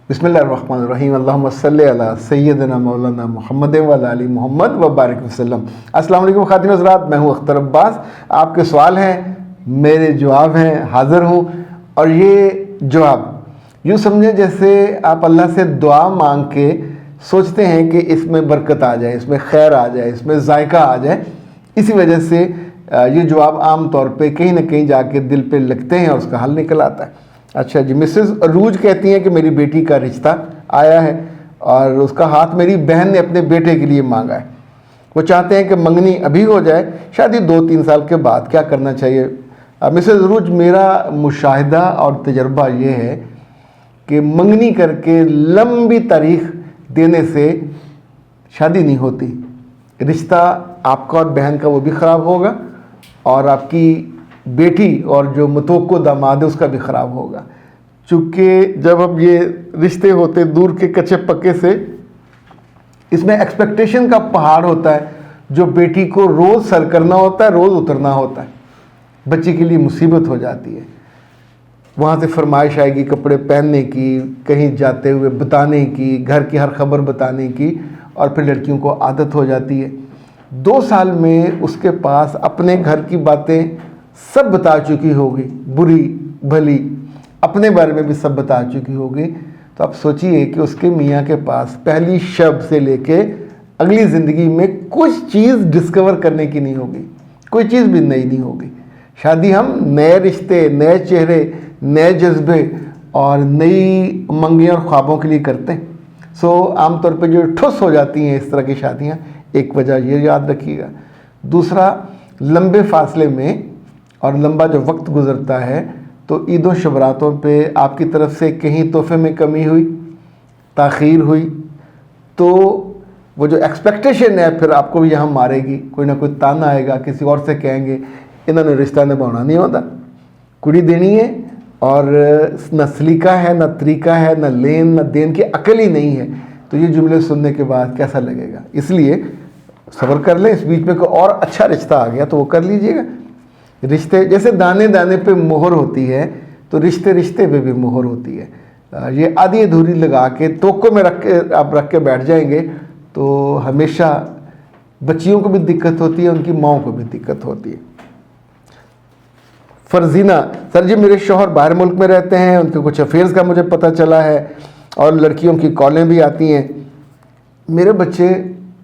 बिस्मिल्लाहिर्रहमानिर्रहीम अल्लाहुम्मा सल्लि अला सय्यिदना मौलाना मुहम्मद व अला आलि मुहम्मद व बारिक वसल्लम। अस्सलाम वालेकुम ख़ातिन हज़रात, मैं हूँ अख्तर अब्बास। आपके सवाल हैं, मेरे जवाब हैं, हाज़िर हूँ। और ये जवाब यूँ समझें जैसे आप अल्लाह से दुआ मांग के सोचते हैं कि इसमें बरकत आ जाए, इसमें खैर आ जाए, इसमें जायका आ जाए। इसी वजह से ये जवाब आम तौर पे कहीं ना कहीं जाके दिल पे लगते हैं और उसका हल निकल आता है। अच्छा जी, मिसेस अरूज कहती हैं कि मेरी बेटी का रिश्ता आया है और उसका हाथ मेरी बहन ने अपने बेटे के लिए मांगा है। वो चाहते हैं कि मंगनी अभी हो जाए, शादी 2-3 साल के बाद, क्या करना चाहिए? मिसेस अरूज, मेरा मुशाहिदा और तजर्बा ये है कि मंगनी करके लंबी तारीख देने से शादी नहीं होती। रिश्ता आपका और बहन का वो भी ख़राब होगा और आपकी बेटी और जो मतवक्को दामाद है उसका भी ख़राब होगा। चूँकि जब अब ये रिश्ते होते दूर के कच्चे पक्के से, इसमें एक्सपेक्टेशन का पहाड़ होता है जो बेटी को रोज़ सर करना होता है, रोज़ उतरना होता है। बच्चे के लिए मुसीबत हो जाती है। वहाँ से फरमाइश आएगी कपड़े पहनने की, कहीं जाते हुए बताने की, घर की हर खबर बताने की, और फिर लड़कियों को आदत हो जाती है। 2 साल में उसके पास अपने घर की बातें सब बता चुकी होगी, बुरी भली, अपने बारे में भी सब बता चुकी होगी। तो आप सोचिए कि उसके मियाँ के पास पहली शब से लेके अगली ज़िंदगी में कुछ चीज़ डिस्कवर करने की नहीं होगी, कोई चीज़ भी नई नहीं होगी। शादी हम नए रिश्ते, नए चेहरे, नए जज्बे और नई उमंगें और ख्वाबों के लिए करते हैं। सो आमतौर पर जो ठुस हो जाती हैं इस तरह की शादियाँ, एक वजह ये याद रखिएगा। दूसरा, लंबे फासले में और लंबा जो वक्त गुज़रता है तो ईदों शबरातों पे आपकी तरफ से कहीं तोहफे में कमी हुई, ताख़ीर हुई, तो वो जो एक्सपेक्टेशन है फिर आपको भी यहाँ मारेगी। कोई ना कोई ताना आएगा, किसी और से कहेंगे इन्होंने रिश्ता निभाना नहीं होता, कुड़ी देनी है और न सलीका है, न तरीका है, न लेन न देन की अकल ही नहीं है। तो ये जुमले सुनने के बाद कैसा लगेगा? इसलिए सब्र कर लें। इस बीच में कोई और अच्छा रिश्ता आ गया तो वो कर लीजिएगा। रिश्ते जैसे दाने दाने पे मोहर होती है, तो रिश्ते रिश्ते पे भी मोहर होती है। ये आधी अधूरी लगा के तोको में रख के बैठ जाएंगे तो हमेशा बच्चियों को भी दिक्कत होती है, उनकी माँओं को भी दिक्कत होती है। फरजीना, सर जी मेरे शौहर बाहर मुल्क में रहते हैं, उनके कुछ अफेयर्स का मुझे पता चला है और लड़कियों की कॉलें भी आती हैं। मेरे बच्चे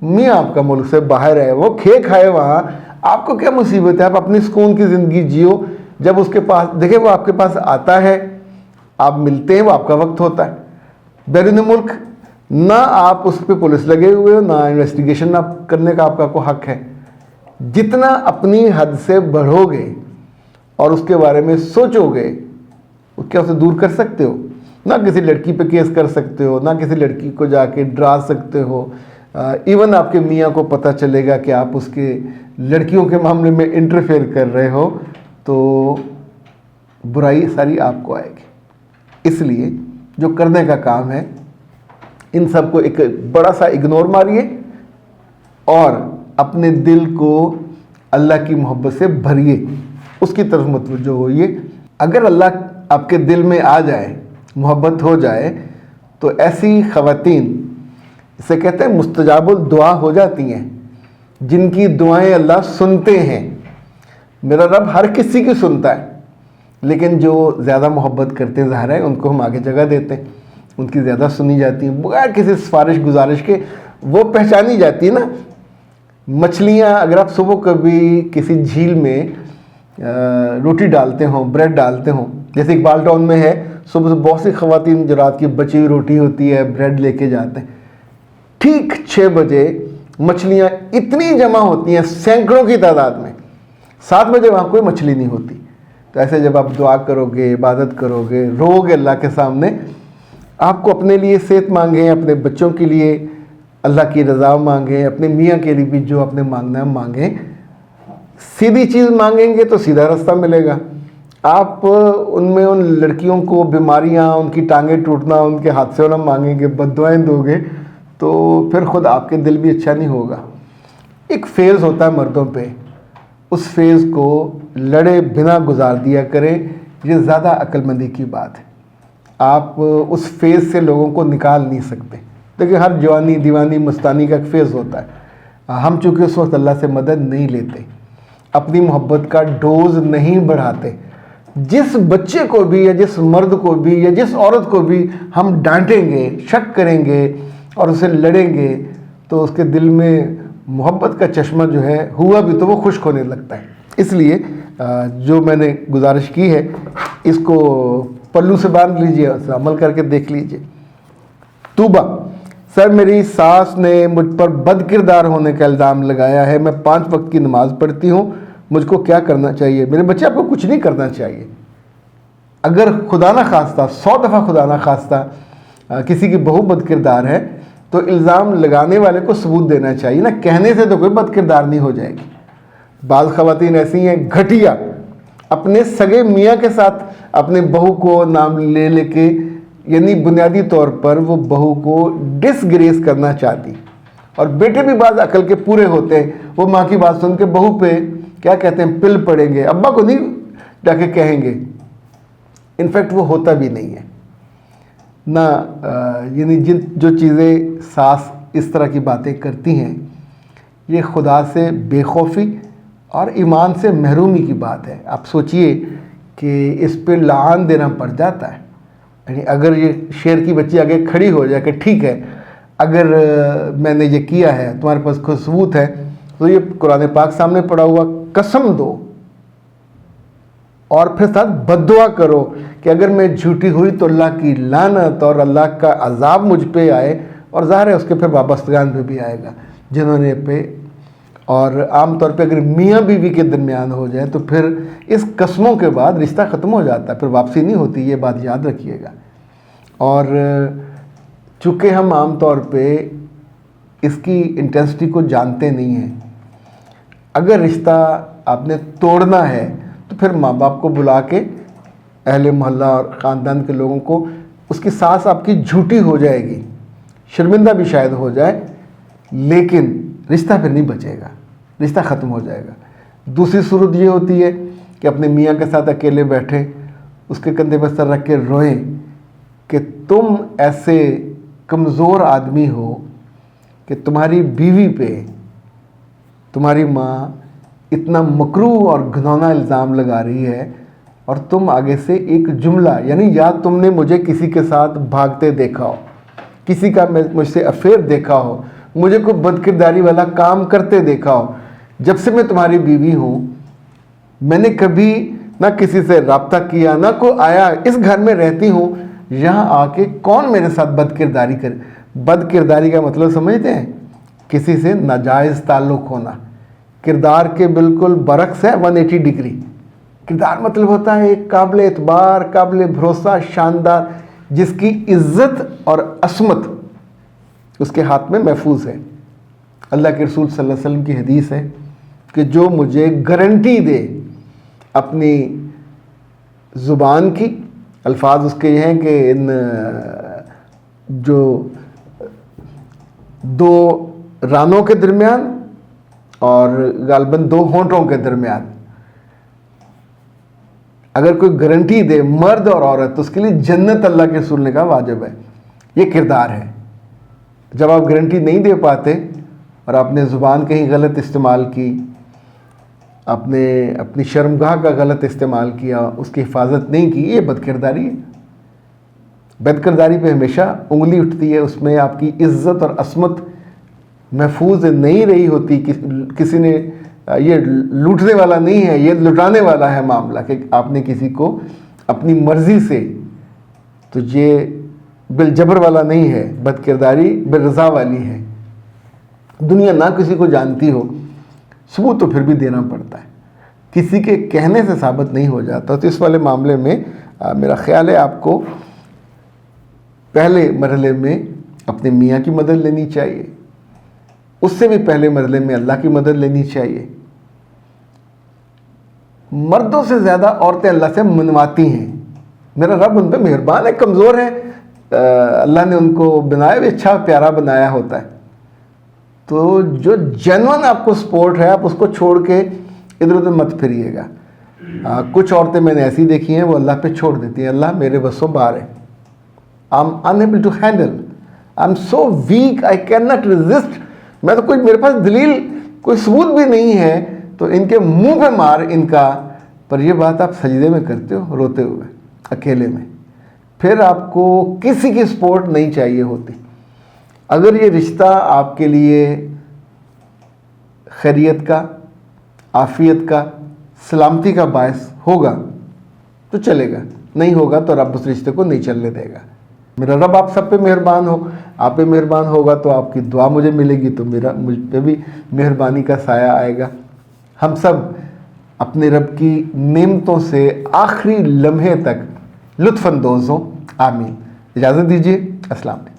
मियाँ आपका मुल्क से बाहर है, वो खे खाए वहाँ, आपको क्या मुसीबत है? आप अपनी सुकून की ज़िंदगी जियो। जब उसके पास देखे वो आपके पास आता है, आप मिलते हैं, वो आपका वक्त होता है। बैरून मुल्क ना आप उस पर पुलिस लगे हुए हो, ना इन्वेस्टिगेशन ना करने का आपका कोई हक है। जितना अपनी हद से बढ़ोगे और उसके बारे में सोचोगे, क्या उसे दूर कर सकते हो? ना किसी लड़की पे केस कर सकते हो, ना किसी लड़की को जाके डरा सकते हो। इवन आपके मियाँ को पता चलेगा कि आप उसके लड़कियों के मामले में इंटरफेयर कर रहे हो तो बुराई सारी आपको आएगी। इसलिए जो करने का काम है, इन सब को एक बड़ा सा इग्नोर मारिए और अपने दिल को अल्लाह की मोहब्बत से भरिए, उसकी तरफ मुतवज्जो होइए। अगर अल्लाह आपके दिल में आ जाए, मोहब्बत हो जाए, तो ऐसी ख़वातीन, इसे कहते हैं मुस्तजाबुल दुआ, हो जाती हैं, जिनकी दुआएं अल्लाह सुनते हैं। मेरा रब हर किसी की सुनता है, लेकिन जो ज़्यादा मोहब्बत करते हैं, ज़ाहिर है उनको हम आगे जगह देते हैं, उनकी ज़्यादा सुनी जाती हैं बगैर किसी सिफारिश गुजारिश के। वो पहचानी जाती है ना। मछलियाँ, अगर आप सुबह कभी किसी झील में रोटी डालते हों, ब्रेड डालते हों, जैसे इकबाल टाउन में है, सुबह से बहुत सी ख़वातीन जो रात की बची हुई रोटी होती है, ब्रेड लेके जाते हैं। ठीक 6 बजे मछलियाँ इतनी जमा होती हैं सैकड़ों की तादाद में, 7 बजे वहाँ कोई मछली नहीं होती। तो ऐसे जब आप दुआ करोगे, इबादत करोगे, रोगे अल्लाह के सामने, आपको अपने लिए सेहत मांगे, अपने बच्चों के लिए अल्लाह की रज़ा मांगे, अपने मियाँ के लिए भी जो आपने मांगना है मांगे। सीधी चीज़ मांगेंगे तो सीधा रास्ता मिलेगा। आप उनमें उन लड़कियों को बीमारियाँ, उनकी टांगें टूटना, उनके हादसे होना मांगेंगे, बद्दुआएं दोगे, तो फिर ख़ुद आपके दिल भी अच्छा नहीं होगा। एक फेज़ होता है मर्दों पे, उस फेज़ को लड़े बिना गुजार दिया करें, ये ज़्यादा अक्लमंदी की बात है। आप उस फेज़ से लोगों को निकाल नहीं सकते। देखिए हर जवानी दीवानी मस्तानी का एक फेज़ होता है। हम चूँकि उस वक्त अल्लाह से मदद नहीं लेते, अपनी मोहब्बत का डोज नहीं बढ़ाते, जिस बच्चे को भी या जिस मर्द को भी या जिस औरत को भी हम डांटेंगे, शक करेंगे और उसे लड़ेंगे, तो उसके दिल में मोहब्बत का चश्मा जो है हुआ भी तो वो खुश्क होने लगता है। इसलिए जो मैंने गुजारिश की है इसको पल्लू से बांध लीजिए, उस अमल करके देख लीजिए। तूबा, सर मेरी सास ने मुझ पर बदकिरदार होने का इल्ज़ाम लगाया है। मैं 5 वक्त की नमाज़ पढ़ती हूँ, मुझको क्या करना चाहिए? मेरे बच्चे, आपको कुछ नहीं करना चाहिए। अगर खुदा ना खास्ता 100 दफ़ा खुदा ना खास्ता किसी की बहू बदकिरदार है तो इल्ज़ाम लगाने वाले को सबूत देना चाहिए ना, कहने से तो कोई बदकिरदार नहीं हो जाएगी। बाज़ ख़वातीन ऐसी हैं घटिया, अपने सगे मियाँ के साथ अपने बहू को नाम ले लेके, यानी बुनियादी तौर पर वो बहू को डिसग्रेस करना चाहती। और बेटे भी बाज़ अकल के पूरे होते हैं, वो माँ की बात सुन के बहू पे क्या कहते हैं पिल पड़ेंगे, अब्बा को नहीं जाके कहेंगे। इनफैक्ट वो होता भी नहीं है ना। यानी जो चीज़ें सास इस तरह की बातें करती हैं, ये खुदा से बेखौफी और ईमान से महरूमी की बात है। आप सोचिए कि इस पे लान देना पड़ जाता है। यानी अगर ये शेर की बच्ची आगे खड़ी हो जाए कि ठीक है, अगर मैंने ये किया है, तुम्हारे पास कोई सबूत है, तो ये कुरान पाक सामने पड़ा हुआ, कसम दो और फिर साथ बद्दुआ करो कि अगर मैं झूठी हुई तो अल्लाह की लानत और अल्लाह का अजाब मुझ पे आए। और ज़ाहिर है उसके फिर वाबस्तगान पे भी आएगा जिन्होंने पे। और आम तौर पे अगर मियाँ बीवी के दरमियान हो जाए तो फिर इस कस्मों के बाद रिश्ता ख़त्म हो जाता है, फिर वापसी नहीं होती, ये बात याद रखिएगा। और चूँकि हम आम तौर पे इसकी इंटेंसिटी को जानते नहीं हैं, अगर रिश्ता आपने तोड़ना है तो फिर माँ बाप को बुला के, अहले मोहल्ला और ख़ानदान के लोगों को, उसकी सास आपकी झूठी हो जाएगी, शर्मिंदा भी शायद हो जाए, लेकिन रिश्ता फिर नहीं बचेगा, रिश्ता ख़त्म हो जाएगा। दूसरी सूरत ये होती है कि अपने मियाँ के साथ अकेले बैठे, उसके कंधे पर सर रख के रोएं कि तुम ऐसे कमज़ोर आदमी हो कि तुम्हारी बीवी पे तुम्हारी माँ इतना मकरूह और घिनौना इल्ज़ाम लगा रही है, और तुम आगे से एक जुमला, यानी या तुमने मुझे किसी के साथ भागते देखा हो, किसी का मुझसे अफेयर देखा हो, मुझे कोई बदकिरदारी वाला काम करते देखा हो। जब से मैं तुम्हारी बीवी हूँ मैंने कभी ना किसी से रब्ता किया, ना कोई आया, इस घर में रहती हूँ, यहाँ आके कौन मेरे साथ बदकिरदारी करे। बदकिरदारी का मतलब समझते हैं? किसी से नाजायज़ ताल्लुक़ होना। किरदार के बिल्कुल बरक्स है 180 डिग्री। किरदार मतलब होता है एक काबिल एतबार, काबिल भरोसा, शानदार, जिसकी इज़्ज़त और असमत उसके हाथ में महफूज है। अल्लाह के रसूल सल्लल्लाहु अलैहि वसल्लम की हदीस है कि जो मुझे गारंटी दे अपनी ज़ुबान की, अल्फाज उसके ये हैं कि इन जो 2 रानों के दरमियान और गालबन 2 होंठों के दरमियान अगर कोई गारंटी दे मर्द और औरत, तो उसके लिए जन्नत अल्लाह के रसूल ने कहा वाजिब है। ये किरदार है। जब आप गारंटी नहीं दे पाते और आपने ज़ुबान कहीं गलत इस्तेमाल की, आपने अपनी शर्मगाह का गलत इस्तेमाल किया, उसकी हिफाजत नहीं की, ये बदकिरदारी है। बदकिरदारी पे हमेशा उंगली उठती है, उसमें आपकी इज़्ज़त और असमत महफूज नहीं रही होती। किसी ने ये लूटने वाला नहीं है, ये लुटाने वाला है मामला, कि आपने किसी को अपनी मर्ज़ी से, तो ये बिलजबर वाला नहीं है, बदकिरदारी बिलरज़ा वाली है। दुनिया ना किसी को जानती हो, सबूत तो फिर भी देना पड़ता है, किसी के कहने से साबित नहीं हो जाता। तो इस वाले मामले में मेरा ख़्याल है आपको पहले मरहले में अपने मियाँ की मदद लेनी चाहिए, उससे भी पहले मरहले में अल्लाह की मदद लेनी चाहिए। मर्दों से ज़्यादा औरतें अल्लाह से मनवाती हैं। मेरा रब उन पर मेहरबान है, कमज़ोर है, अल्लाह ने उनको बनाया भी अच्छा प्यारा बनाया होता है। तो जो जेन्युइन आपको सपोर्ट है, आप उसको छोड़ के इधर उधर मत फिरिएगा। कुछ औरतें मैंने ऐसी देखी हैं, वो अल्लाह पे छोड़ देती हैं, अल्लाह मेरे बसों बाहर है, I am unable to handle, I am so weak, I can not resist. मैं तो कोई, मेरे पास दलील कोई सबूत भी नहीं है, तो इनके मुंह पे मार इनका। पर ये बात आप सजदे में करते हो, रोते हुए, अकेले में, फिर आपको किसी की सपोर्ट नहीं चाहिए होती। अगर ये रिश्ता आपके लिए खैरियत का, आफियत का, सलामती का बायस होगा तो चलेगा, नहीं होगा तो रब उस रिश्ते को नहीं चलने देगा। मेरा रब आप सब पे मेहरबान हो, आप पे मेहरबान होगा तो आपकी दुआ मुझे मिलेगी, तो मुझ पे भी मेहरबानी का साया आएगा। हम सब अपने रब की नेमतों से आखिरी लम्हे तक लुत्फ़अंदोज़ हों। आमीन। इजाज़त दीजिए। अस्सलाम वालेकुम।